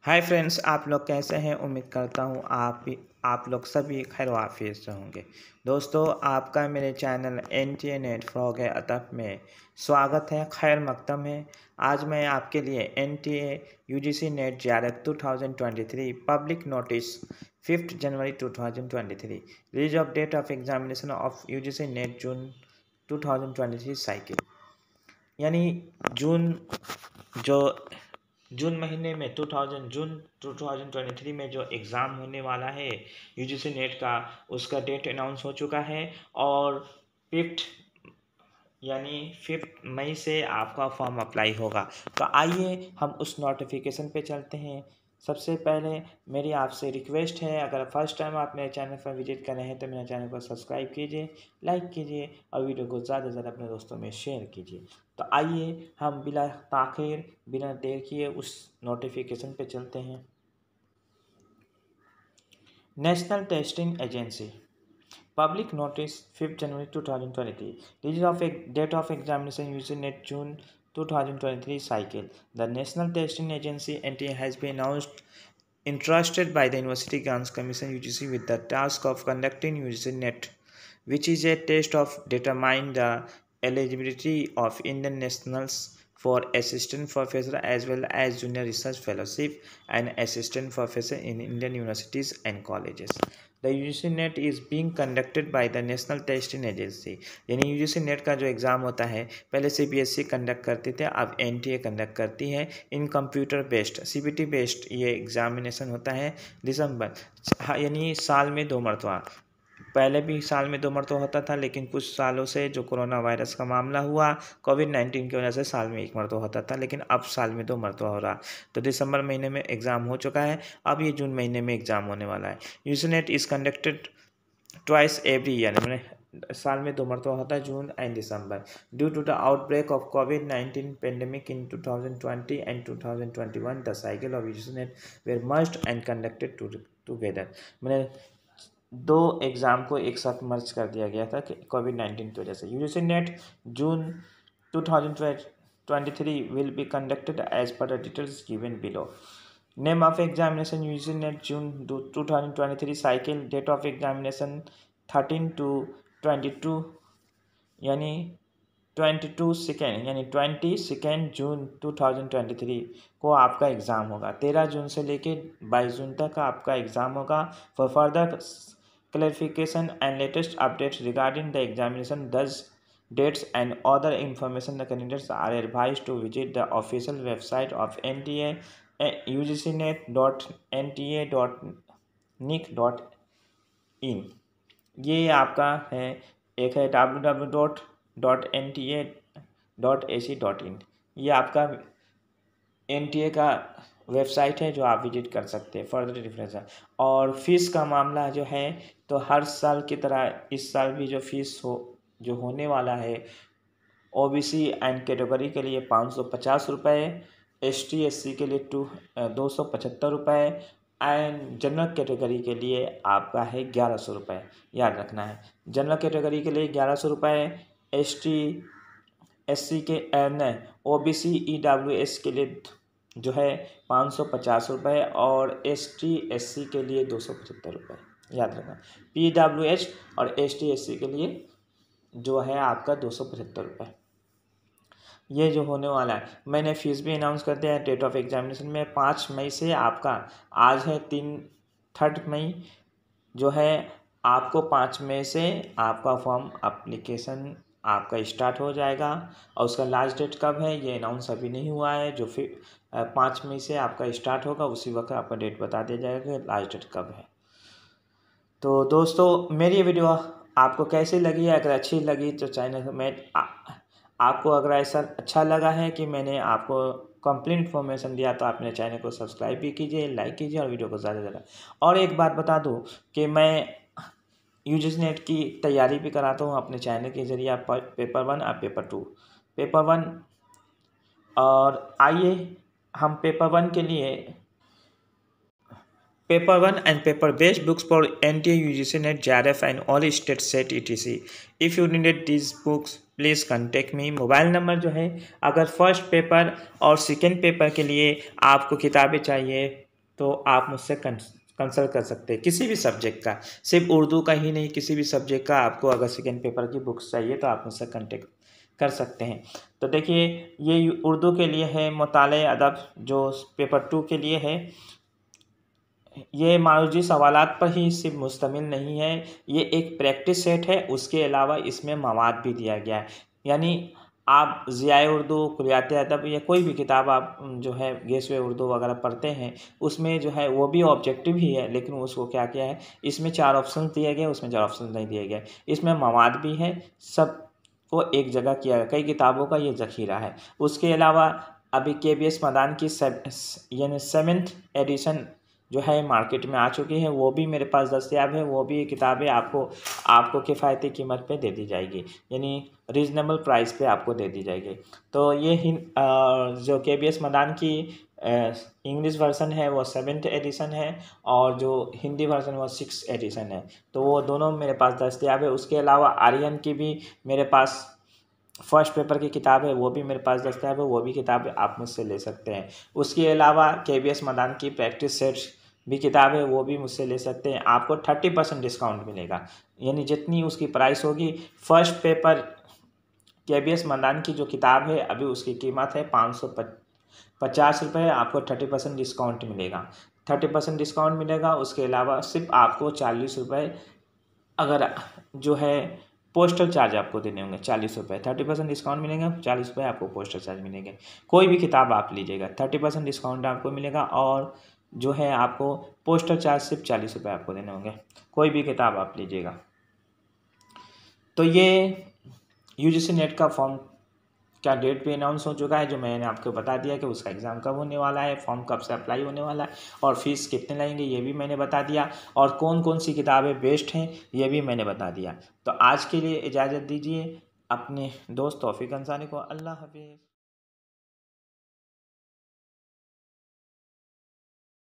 Hi friends, आप लोग कैसे हैं। उम्मीद करता हूँ आप लोग सभी खैर वाफियत से होंगे। दोस्तों, आपका मेरे चैनल NTA नेट फ्रॉग है अतफ में स्वागत है, खैर मकदम है। आज मैं आपके लिए NTA UGC NET JRF 2023 public notice 5 January 2023 release of date of examination of UGC NET June 2023 cycle, यानी जून महीने में जून 2023 में जो एग्ज़ाम होने वाला है UGC नेट का, उसका डेट अनाउंस हो चुका है और 5 मई से आपका फॉर्म अप्लाई होगा। तो आइए हम उस नोटिफिकेशन पे चलते हैं। सबसे पहले मेरी आपसे रिक्वेस्ट है, अगर फर्स्ट टाइम आप मेरे चैनल पर विजिट कर रहे हैं तो मेरे चैनल को सब्सक्राइब कीजिए, लाइक कीजिए और वीडियो को ज़्यादा से ज़्यादा अपने दोस्तों में शेयर कीजिए। तो आइए हम बिना ताख़ीर बिना देर किए उस नोटिफिकेशन पे चलते हैं। National testing agency Public notice 5 January 2023. Release of date of examination UGC NET June 2023 cycle. The National Testing Agency (NTA) has been announced entrusted by the University Grants Commission (UGC) with the task of conducting UGC NET, which is a test of determine the eligibility of Indian nationals for assistant professor as well as junior research fellowship and assistant professor in Indian universities and colleges. The UGC NET is being conducted by the National Testing Agency. यानी UGC NET का जो exam होता है, पहले CBSE conduct करते थे, अब NTA conduct करती है। इन कंप्यूटर बेस्ड CBT बेस्ड ये एग्ज़ामिनेशन होता है दिसंबर, यानी साल में 2 मरतबा। पहले भी साल में 2 मरतबा होता था, लेकिन कुछ सालों से जो कोरोना वायरस का मामला हुआ, कोविड-19 की वजह से साल में 1 मरतबा होता था, लेकिन अब साल में 2 मरतबा हो रहा। तो दिसंबर महीने में एग्ज़ाम हो चुका है, अब ये जून महीने में एग्ज़ाम होने वाला है। UGC NET is conducted twice every year, मैंने साल में 2 मरतबा होता है, June and December. Due to the outbreak of कोविड-19 pandemic in 2020 and 2021, the cycle of UGC NET were merged and conducted together. मैंने 2 एग्ज़ाम को एक साथ मर्ज कर दिया गया था कि कोविड-19 की वजह से। UGC NET June 2023 will be conducted as per the details given below. Name of examination UGC NET June 2023 cycle. Date of examination 13 to 22 यानी 22 जून 2023 को आपका एग्ज़ाम होगा। 13 जून से लेके 22 जून तक आपका एग्ज़ाम होगा। For further clarification and latest updates regarding the examination, thus dates and other information, the candidates are advised to visit the official website of NTA ugcnet.nta.nic.in। ये आपका है, एक है www.nta.ac.in। ये आपका NTA का वेबसाइट है जो आप विजिट कर सकते हैं फर्दर डिफरेंस। और फीस का मामला जो है, तो हर साल की तरह इस साल भी जो फीस जो होने वाला है, OBC एंड कैटेगरी के लिए 550 रुपये, ST SC के लिए 275 रुपये एंड जनरल कैटेगरी के लिए आपका है 1100 रुपये। याद रखना है, जनरल कैटेगरी के लिए 1100 रुपये, ST SC के OBC EWS के लिए जो है 550 रुपये और ST SC के लिए 275 रुपये। याद रखना, PWH और ST SC के लिए जो है आपका 275 रुपये। ये जो होने वाला है, मैंने फ़ीस भी अनाउंस कर दिया है। डेट ऑफ एग्जामिनेशन में 5 मई से आपका, आज है 3 मई जो है, आपको 5 मई से आपका फॉर्म एप्लीकेशन आपका स्टार्ट हो जाएगा। और उसका लास्ट डेट कब है ये अनाउंस अभी नहीं हुआ है। जो फिर 5 मई से आपका स्टार्ट होगा, उसी वक्त आपका डेट बता दिया जाएगा कि लास्ट डेट कब है। तो दोस्तों, मेरी ये वीडियो आपको कैसी लगी है? अगर अच्छी लगी तो चैनल में आपको अगर ऐसा अच्छा लगा है कि मैंने आपको कंप्लीट इन्फॉर्मेशन दिया, तो आप मेरे चैनल को सब्सक्राइब भी कीजिए, लाइक कीजिए और वीडियो को ज़्यादा से ज़्यादा। और एक बात बता दूं कि मैं UGC NET की तैयारी भी कराता हूँ अपने चैनल के ज़रिए। आप पेपर 1 और पेपर 2, पेपर 1 और आइए हम पेपर 1 के लिए paper 1 and paper based books for NTA UGC NET JRF and all state set etc. If you needed these books please contact me. Mobile number जो है, अगर फर्स्ट पेपर और सेकेंड पेपर के लिए आपको किताबें चाहिए तो आप मुझसे कंसल्ट कर सकते हैं किसी भी सब्जेक्ट का, सिर्फ उर्दू का ही नहीं, किसी भी सब्जेक्ट का आपको अगर सेकेंड पेपर की बुक्स चाहिए तो आप मुझसे कांटेक्ट कर सकते हैं। तो देखिए ये उर्दू के लिए है, मुताले अदब जो पेपर 2 के लिए है, ये मारूजी सवालात पर ही सिर्फ मुश्तमिल नहीं है, ये एक प्रैक्टिस सेट है। उसके अलावा इसमें मवाद भी दिया गया है, यानी आप ज़ियाए उर्दू, कुलियात अदब या कोई भी किताब आप जो है गेसवे उर्दू वगैरह पढ़ते हैं, उसमें जो है वो भी ऑब्जेक्टिव ही है, लेकिन उसको क्या किया है, इसमें 4 ऑप्शन दिए गए, उसमें 4 ऑप्शन नहीं दिए गए। इसमें मवाद भी है, सब को एक जगह किया गया, कई किताबों का ये ज़ख़ीरा है। उसके अलावा अभी KBS मदान की यानी 7th एडिशन जो है मार्केट में आ चुकी है, वो भी मेरे पास दस्तयाब है। वो भी किताबें आपको किफ़ायती कीमत पे दे दी जाएगी, यानी रीज़नेबल प्राइस पे आपको दे दी जाएगी। तो ये जो KBS मदान की इंग्लिश वर्ज़न है वो 7th एडिशन है, और जो हिंदी वर्ज़न वो 6th एडिशन है। तो वो दोनों मेरे पास दस्तयाब है। उसके अलावा आर्यन की भी मेरे पास फर्स्ट पेपर की किताब है, वो भी मेरे पास दस्तयाब है, वो भी किताब आप मुझसे ले सकते हैं। उसके अलावा KBS मदान की प्रैक्टिस सेट्स भी किताब है, वो भी मुझसे ले सकते हैं। आपको 30% डिस्काउंट मिलेगा, यानी जितनी उसकी प्राइस होगी। फर्स्ट पेपर KBS मदान की जो किताब है अभी उसकी कीमत है 550 रुपये, आपको 30% डिस्काउंट मिलेगा। 30% डिस्काउंट मिलेगा। उसके अलावा सिर्फ आपको 40 रुपये अगर जो है पोस्टल चार्ज आपको देने होंगे, 40 रुपये। 30% डिस्काउंट मिलेगा, 40 रुपये आपको पोस्टल चार्ज मिलेंगे। कोई भी किताब आप लीजिएगा 30% डिस्काउंट आपको मिलेगा, और जो है आपको पोस्टल चार्ज सिर्फ 40 रुपये आपको देने होंगे, कोई भी किताब आप लीजिएगा। तो ये UGC नेट का फॉर्म का डेट भी अनाउंस हो चुका है, जो मैंने आपको बता दिया कि उसका एग्ज़ाम कब होने वाला है, फॉर्म कब से अप्लाई होने वाला है, और फीस कितने लगेंगे ये भी मैंने बता दिया, और कौन कौन सी किताबें बेस्ट हैं ये भी मैंने बता दिया। तो आज के लिए इजाज़त दीजिए अपने दोस्त तौफीक अंसारी को। अल्लाह हाफिज़।